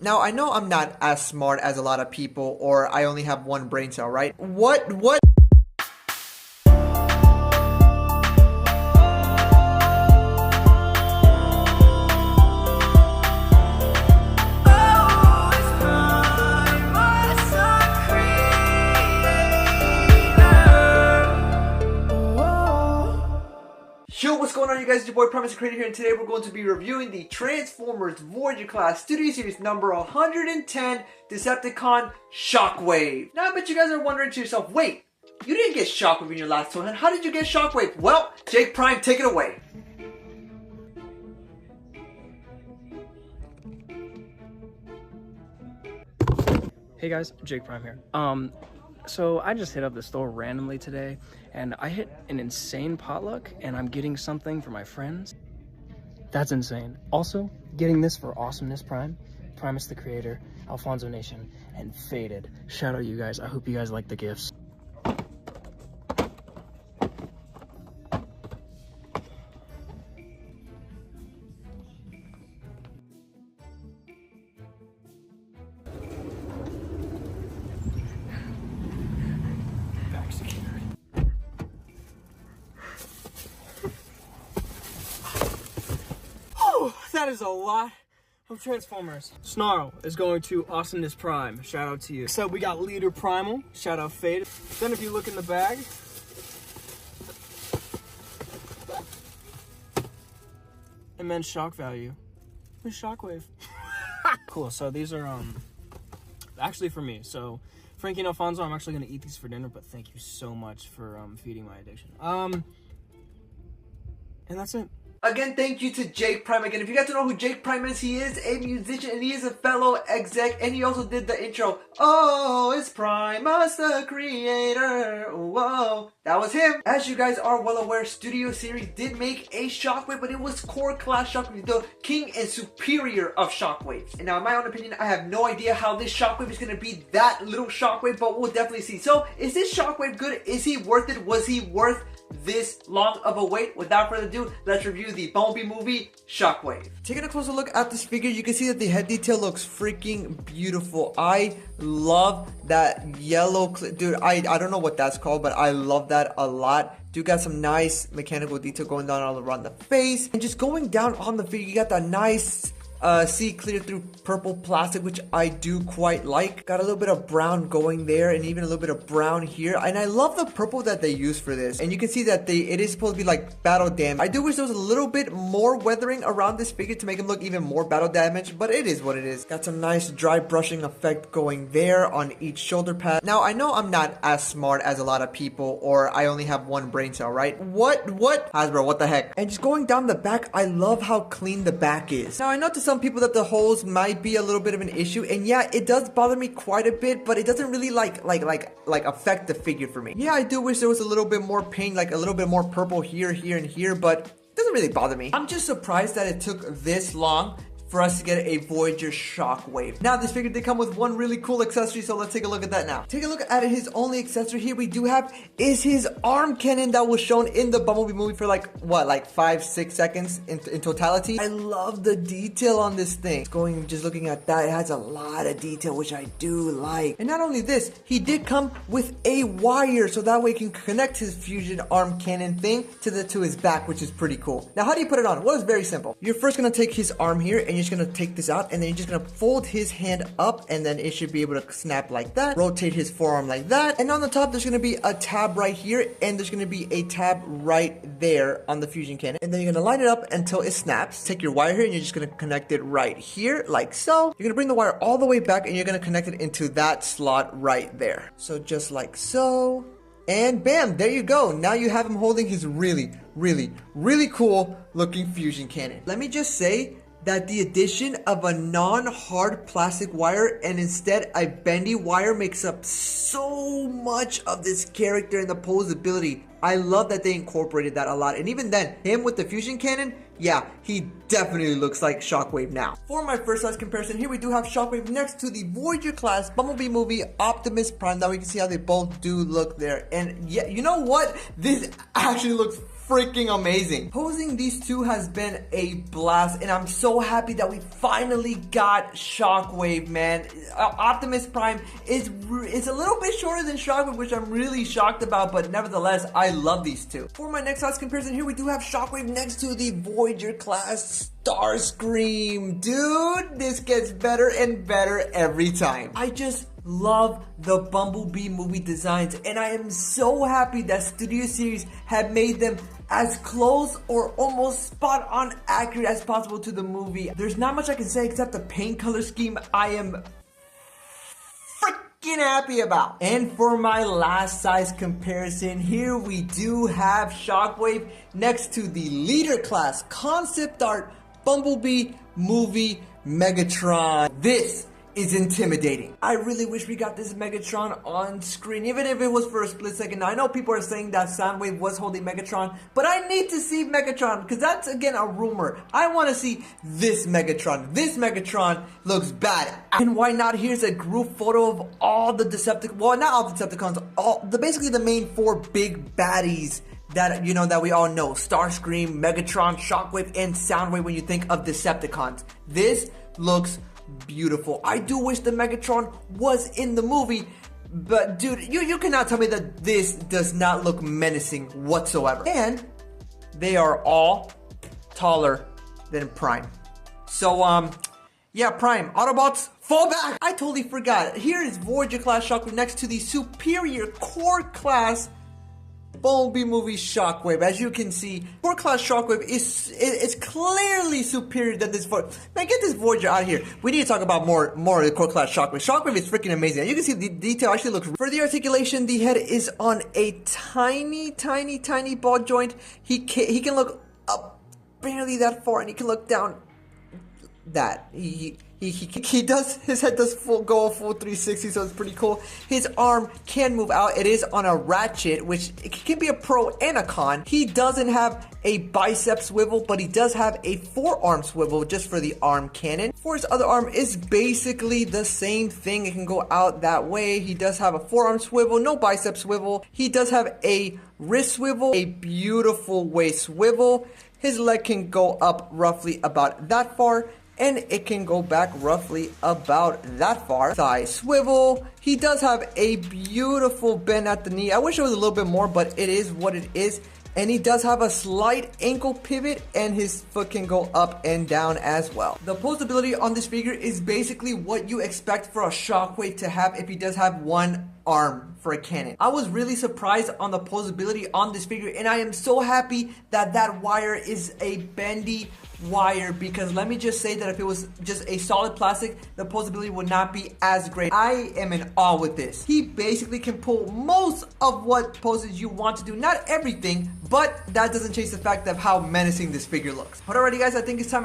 Now, I know I'm not as smart as a lot of people, or I only have one brain cell, right? What? Yo, what's going on, you guys? It's your boy Promise Creator here, and today we're going to be reviewing the Transformers Voyager Class Studio Series number 110 Decepticon Shockwave. Now, I bet you guys are wondering to yourself, wait, you didn't get Shockwave in your last one, and how did you get Shockwave? Well, Jake Prime, take it away. Hey guys, Jake Prime here. So I just hit up the store randomly today, and I hit an insane potluck, and I'm getting something for my friends. That's insane. Also, getting this for Awesomeness Prime, Primus the Creator, Alfonso Nation, and Faded. Shout out you guys. I hope you guys like the gifts. That is a lot of Transformers. Snarl is going to Awesomeness Prime. Shout out to you. So we got Leader Primal. Shout out Fade. Then if you look in the bag, immense shock value. The Shockwave. Cool. So these are actually for me. So Frankie and Alfonso, I'm actually gonna eat these for dinner. But thank you so much for feeding my addiction. And that's it. Again, thank you to Jake Prime. Again, if you guys don't know who Jake Prime is, he is a musician and he is a fellow exec, and he also did the intro. Oh, it's Primus the Creator. Whoa, that was him. As you guys are well aware, Studio Series did make a Shockwave, but it was core class Shockwave, the king and superior of Shockwaves. And now, in my own opinion, I have no idea how this Shockwave is going to be that little Shockwave, but we'll definitely see. So, is this Shockwave good? Is he worth it? Was he worth this long of a wait? Without further ado, let's review the Bumblebee movie Shockwave. Taking a closer look at this figure, you can see that the head detail looks freaking beautiful. I love that yellow dude. I don't know what that's called, but I love that a lot. Dude got some nice mechanical detail going down all around the face, and just going down on the figure, you got that nice see clear through purple plastic, which I do quite like. Got a little bit of brown going there, and even a little bit of brown here, and I love the purple that they use for this. And you can see that it is supposed to be like battle damage. I do wish there was a little bit more weathering around this figure to make him look even more battle damage, but it is what it is. Got some nice dry brushing effect going there on each shoulder pad. Now, I know I'm not as smart as a lot of people, or I only have one brain cell, right? What Hasbro, what the heck? And just going down the back, I love how clean the back is. Now, I know to some people that the holes might be a little bit of an issue, and yeah, it does bother me quite a bit, but it doesn't really like affect the figure for me. Yeah, I do wish there was a little bit more paint, like a little bit more purple here, and here, but it doesn't really bother me. I'm just surprised that it took this long for us to get a Voyager Shockwave. Now, this figure did come with one really cool accessory, so let's take a look at that now. Take a look at his only accessory here we do have is his arm cannon that was shown in the Bumblebee movie for like 5-6 seconds in totality. I love the detail on this thing. Just looking at that, it has a lot of detail, which I do like. And not only this, he did come with a wire, so that way he can connect his fusion arm cannon thing to his back, which is pretty cool. Now, how do you put it on? Well, it's very simple. You're first gonna take his arm here, and you're just gonna take this out, and then you're just gonna fold his hand up, and then it should be able to snap like that. Rotate his forearm like that, and on the top there's gonna be a tab right here, and there's gonna be a tab right there on the fusion cannon, and then you're gonna line it up until it snaps. Take your wire here, and you're just gonna connect it right here like so. You're gonna bring the wire all the way back, and you're gonna connect it into that slot right there. So just like so, and bam, there you go. Now you have him holding his really cool looking fusion cannon. Let me just say that the addition of a non-hard plastic wire and instead a bendy wire makes up so much of this character and the posability. I love that they incorporated that a lot. And even then, him with the fusion cannon, yeah, he definitely looks like Shockwave now. For my first size comparison, here we do have Shockwave next to the Voyager class Bumblebee movie Optimus Prime. Now we can see how they both do look there. And yeah, you know what? This actually looks freaking amazing. Posing these two has been a blast, and I'm so happy that we finally got Shockwave, man. Optimus Prime is a little bit shorter than Shockwave, which I'm really shocked about, but nevertheless, I love these two. For my next size comparison here, we do have Shockwave next to the Voyager class Starscream. Dude, this gets better and better every time. I just love the Bumblebee movie designs, and I am so happy that Studio Series had made them as close or almost spot on accurate as possible to the movie. There's not much I can say except the paint color scheme I am freaking happy about. And for my last size comparison, here we do have Shockwave next to the Leader class concept art Bumblebee movie Megatron. This is intimidating. I really wish we got this Megatron on screen, even if it was for a split second. Now, I know people are saying that Soundwave was holding Megatron, but I need to see Megatron, because that's, again, a rumor. I want to see this Megatron. This Megatron looks bad. And why not? Here's a group photo of all the Decepticons, well, not all the Decepticons, basically the main four big baddies that, you know, that we all know. Starscream, Megatron, Shockwave, and Soundwave when you think of Decepticons. This looks beautiful. I do wish the Megatron was in the movie, but dude, you cannot tell me that this does not look menacing whatsoever. And they are all taller than Prime. So, yeah, Prime, Autobots, fall back! I totally forgot. Here is Voyager class Shockwave next to the superior core class Bumblebee movie Shockwave. As you can see, core class Shockwave is clearly superior than this Voyager. Man, get this Voyager out of here. We need to talk about more of the core class Shockwave. Shockwave is freaking amazing. And you can see the detail actually looks. For the articulation, the head is on a tiny ball joint. He can look up barely that far, and he can look down that. His head does go full 360, so it's pretty cool. His arm can move out. It is on a ratchet, which it can be a pro and a con. He doesn't have a bicep swivel, but he does have a forearm swivel just for the arm cannon. For his other arm is basically the same thing. It can go out that way. He does have a forearm swivel, no bicep swivel. He does have a wrist swivel, a beautiful waist swivel. His leg can go up roughly about that far, and it can go back roughly about that far. Thigh swivel. He does have a beautiful bend at the knee. I wish it was a little bit more, but it is what it is. And he does have a slight ankle pivot, and his foot can go up and down as well. The posability on this figure is basically what you expect for a Shockwave to have if he does have one arm for a cannon. I was really surprised on the posability on this figure, and I am so happy that that wire is a bendy wire, because let me just say that if it was just a solid plastic, the posability would not be as great. I am in awe with this. He basically can pull most of what poses you want to do, not everything, but that doesn't change the fact of how menacing this figure looks. But alrighty guys, I think it's time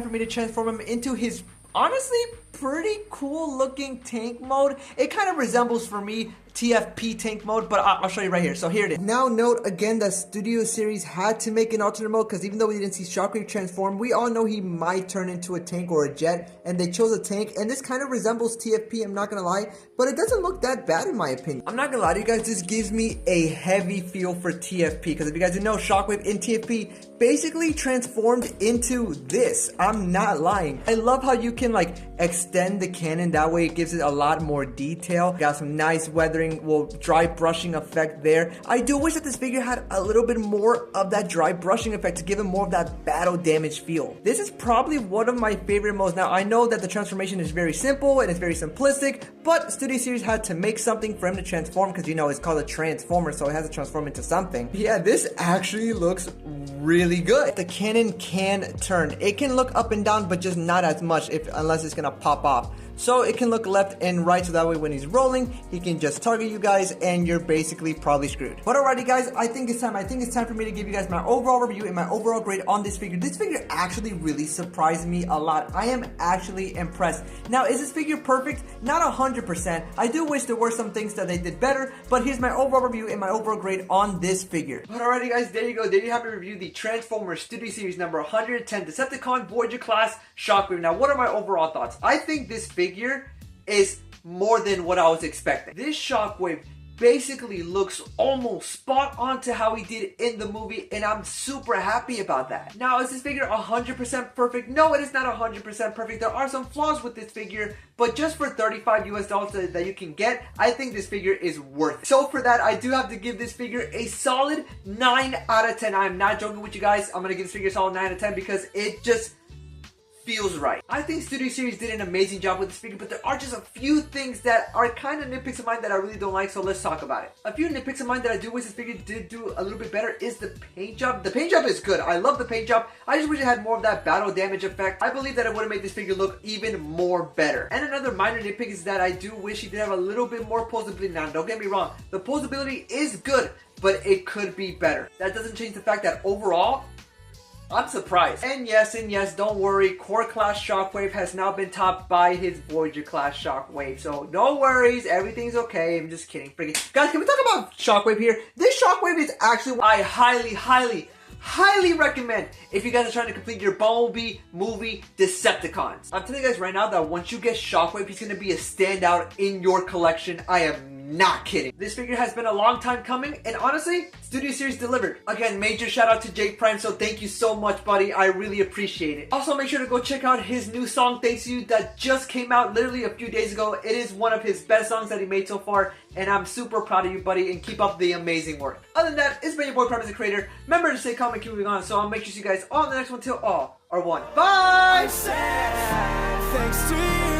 for me to transform him into his honestly pretty cool looking tank mode. It kind of resembles, for me, TFP tank mode, but I'll show you right here. So here it is. Now note again that Studio Series had to make an alternate mode, because even though we didn't see Shockwave transform, we all know he might turn into a tank or a jet, and they chose a tank, and this kind of resembles TFP, I'm not gonna lie, but it doesn't look that bad in my opinion. I'm not gonna lie to you guys, this gives me a heavy feel for TFP, because if you guys didn't know, Shockwave in TFP basically transformed into this. I'm not lying. I love how you can like extend the cannon, that way it gives it a lot more detail. Got some nice weathering, well, dry brushing effect there. I do wish that this figure had a little bit more of that dry brushing effect to give him more of that battle damage feel. This is probably one of my favorite modes. Now I know that the transformation is very simple and it's very simplistic, but Studio Series had to make something for him to transform, because you know it's called a transformer, so it has to transform into something. Yeah, this actually looks really good. The cannon can turn. It can look up and down, but just not as much unless it's gonna pop off. So it can look left and right, so that way when he's rolling, he can just target you guys and you're basically probably screwed. But alrighty guys, I think it's time for me to give you guys my overall review and my overall grade on this figure. This figure actually really surprised me a lot. I am actually impressed. Now, is this figure perfect? Not 100%. I do wish there were some things that they did better, but here's my overall review and my overall grade on this figure. But alrighty guys, there you go. There you have to review the Transformers Studio Series number 110 Decepticon Voyager class Shockwave. Now, what are my overall thoughts? I think this figure is more than what I was expecting. This Shockwave basically looks almost spot on to how he did in the movie, and I'm super happy about that. Now, is this figure 100% perfect? No, it is not 100% perfect. There are some flaws with this figure, but just for $35 US that you can get, I think this figure is worth it. So for that, I do have to give this figure a solid 9 out of 10. I'm not joking with you guys. I'm gonna give this figure a solid 9 out of 10 because it just feels right. I think Studio Series did an amazing job with this figure, but there are just a few things that are kind of nitpicks of mine that I really don't like, so let's talk about it. A few nitpicks of mine that I do wish this figure did do a little bit better is the paint job. The paint job is good. I love the paint job. I just wish it had more of that battle damage effect. I believe that it would have made this figure look even more better. And another minor nitpick is that I do wish he did have a little bit more posability. Now, don't get me wrong. The posability is good, but it could be better. That doesn't change the fact that overall, I'm surprised. And yes, don't worry, Core Class Shockwave has now been topped by his Voyager Class Shockwave. So no worries, everything's okay. I'm just kidding. Guys, can we talk about Shockwave here? This Shockwave is actually what I highly recommend if you guys are trying to complete your Bumblebee movie Decepticons. I'm telling you guys right now that once you get Shockwave, he's going to be a standout in your collection. I am not kidding. This figure has been a long time coming, and honestly, Studio Series delivered. Again, major shout out to Jake Prime, so thank you so much, buddy. I really appreciate it. Also, make sure to go check out his new song, Thanks to You, that just came out literally a few days ago. It is one of his best songs that he made so far, and I'm super proud of you, buddy, and keep up the amazing work. Other than that, it's been your boy Prime as a creator. Remember to stay calm and keep moving on, so I'll make sure to see you guys all in the next one till all are one. Bye! Thanks to you.